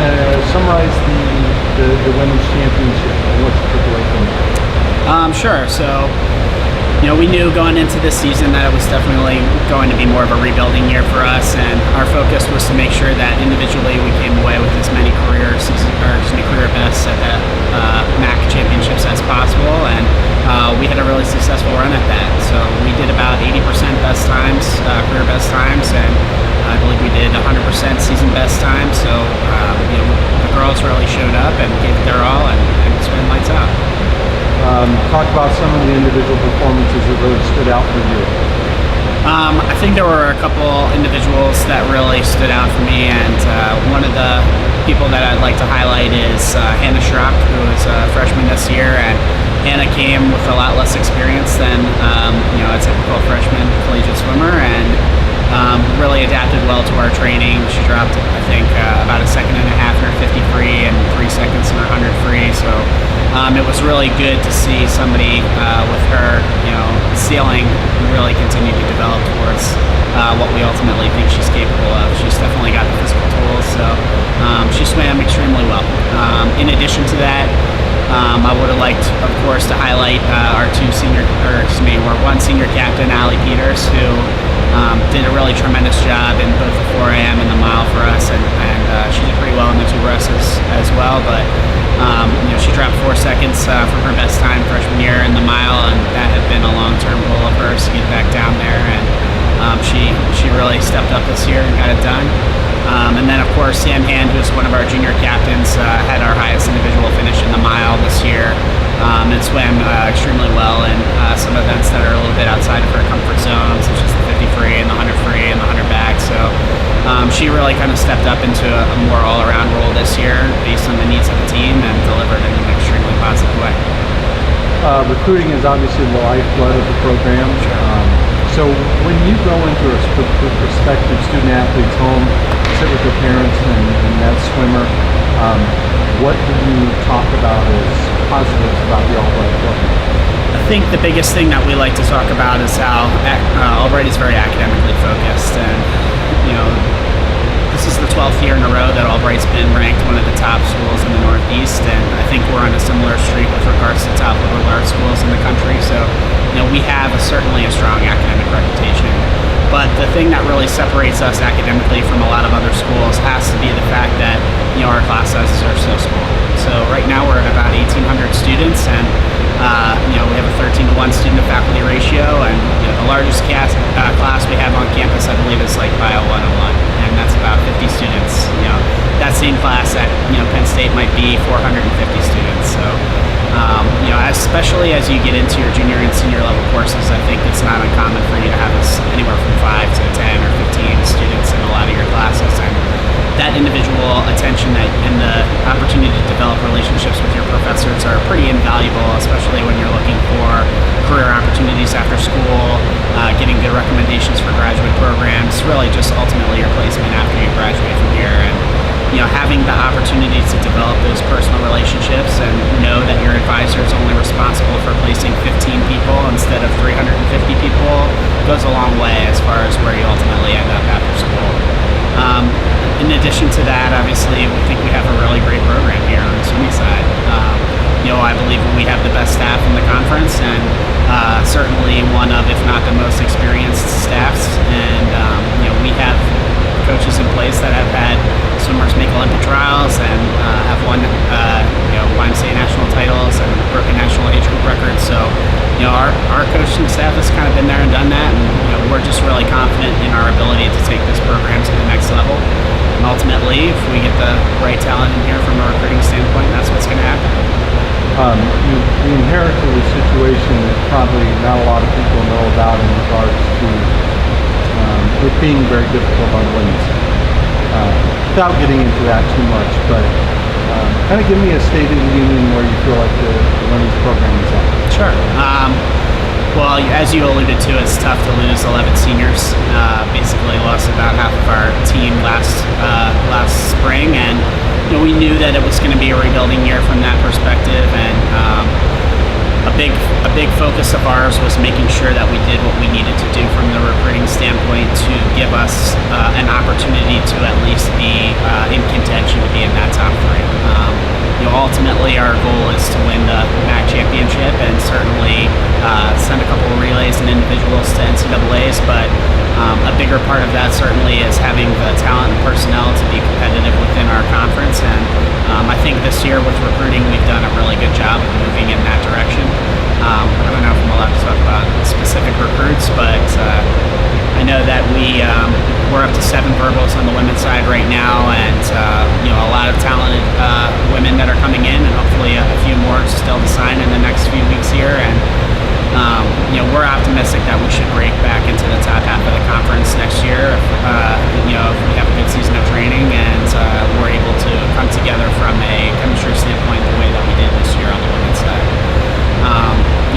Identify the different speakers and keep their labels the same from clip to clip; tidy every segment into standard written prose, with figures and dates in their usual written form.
Speaker 1: kind of summarize the women's championship and what you took away from it.
Speaker 2: Sure. So, we knew going into this season that it was definitely going to be more of a rebuilding year for us, and our focus was to make sure that individually we came away with as many career bests at the MAC championships as possible, and we had a really successful run at that. So we did about 80% best times, career best times, and I believe we did 100% season best times. So the girls really showed up and gave it their all, and swam lights out.
Speaker 1: Talk about some of the individual performances that really stood out for you.
Speaker 2: I think there were a couple individuals that really stood out for me, and one of the people that I'd like to highlight is Hannah Schrock, who is a freshman this year, and Hannah came with a lot less experience than a typical freshman collegiate swimmer, and really adapted well to our training. She dropped, I think, about a second and a half in her 50 free and 3 seconds in her 100 free. So it was really good to see somebody with her, ceiling really continue to develop towards what we ultimately think she's capable of. She's definitely got the physical tools, so she swam extremely well. In addition to that, I would have liked, of course, to highlight our one senior captain, Allie Peters, who did a really tremendous job in both the 4 a.m. and the mile for us, and she did pretty well in the 2 breasts as well. But she dropped 4 seconds from her best time freshman year in the mile, and that had been a long-term goal of hers to get back down there. And she really stepped up this year and got it done. And then, of course, Sam Hand, who's one of our junior captains, had our highest individual finish in the mile this year, and swam extremely well in some events that are a little bit outside of her comfort zone, such as the 50 free and the 100 free and the 100 back. So she really kind of stepped up into a more all-around role this year based on the needs of the team and delivered in an extremely positive way.
Speaker 1: Recruiting is obviously the lifeblood of the program. So when you go into a prospective student athlete's home, sit with their parents and that swimmer, what do you talk about as positives about the Albright program?
Speaker 2: I think the biggest thing that we like to talk about is how Albright is very academically focused, and this is the 12th year in a row that Albright's been ranked one of the top schools in the Northeast, and I think we're on a similar streak with regards to top liberal arts schools in the country. So we have certainly a strong academic reputation. But the thing that really separates us academically from a lot of other schools has to be the fact that our class sizes are so small. So right now we're at about 1,800 students, and we have a 13-to-1 student-to-faculty ratio, and the largest class we have on campus, I believe, is like Bio 101, and that's about 50 students. That same class at Penn State might be 450 students. So especially as you get into your junior and senior level courses, I think it's not uncommon for you to have anywhere from 5 to 10 or 15 students in a lot of your classes, and that individual attention and the opportunity to develop relationships with your professors are pretty invaluable, especially when you're looking for career opportunities after school, getting good recommendations for graduate programs, really just ultimately your placement after you graduate from here. And having the opportunity to develop those personal relationships and know that your advisor is only responsible for placing 15 people instead of 350 people goes a long way as far as where you ultimately end up after school. In addition to that, obviously, we think we have a really great program here on the swimming side. I believe we have the best staff in the conference, and certainly one of, if not the most experienced staffs. And we have coaches in place that have had swimmers make Olympic trials and have won YMCA national titles and broken national age group records. So our coaching staff has kind of been there and done that, and we're just really confident in our ability to take this program to the next level. And ultimately, if we get the right talent in here from a recruiting standpoint, that's what's going to happen.
Speaker 1: You inherited a situation that probably not a lot of people know about in regards to it being very difficult on the women's side. Without getting into that too much, but kind of give me a state of the union where you feel like the women's program is at.
Speaker 2: Sure. Well, as you alluded to, it's tough to lose 11 seniors. Basically lost about half of our team last spring, and we knew that it was going to be a rebuilding year from that perspective, and a big focus of ours was making sure that we did what we needed to do from the recruiting standpoint to give us an opportunity to at least be in contention to be in that top ultimately our goal is to win the MAC championship and certainly send a couple of relays and individuals to NCAAs, but a bigger part of that certainly is having the talent and personnel to be competitive within our conference. And I think this year with recruiting, we've done a really good job of moving in that direction. I don't know if I'm allowed to talk about specific recruits, but I know that we're up to 7 verbals on the women's side right now, and a lot of talented women that are coming in, and hopefully a few more still to sign in the next few weeks here. And we're optimistic that we should break back into the top half of the conference next year. If we have a good season of training and we're able to come together from a chemistry standpoint the way that we did this year on the women's side.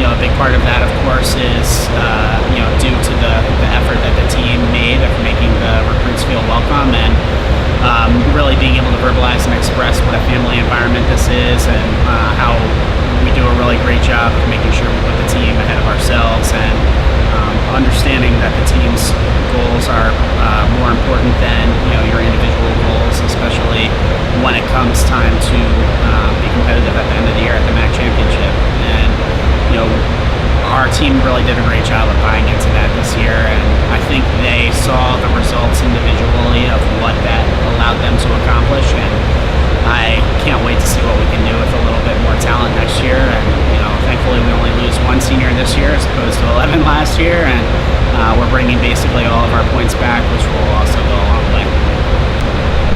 Speaker 2: A big part of that, of course, is due to the effort that the team made of making the recruits feel welcome and really being able to verbalize and express what a family environment this is, and how we do a really great job of making sure we put the team ahead of ourselves, and understanding that the team's goals are more important than your individual goals, especially when it comes time to be competitive at the end of the year at the MAC championship. And our team really did a great job of buying into that this year, and I think they saw the results individually of what that allowed them to accomplish, and I can't wait to see what we can do with a little bit more talent next year. And thankfully we only lose 1 senior this year as opposed to 11 last year, and we're bringing basically all of our points back, which will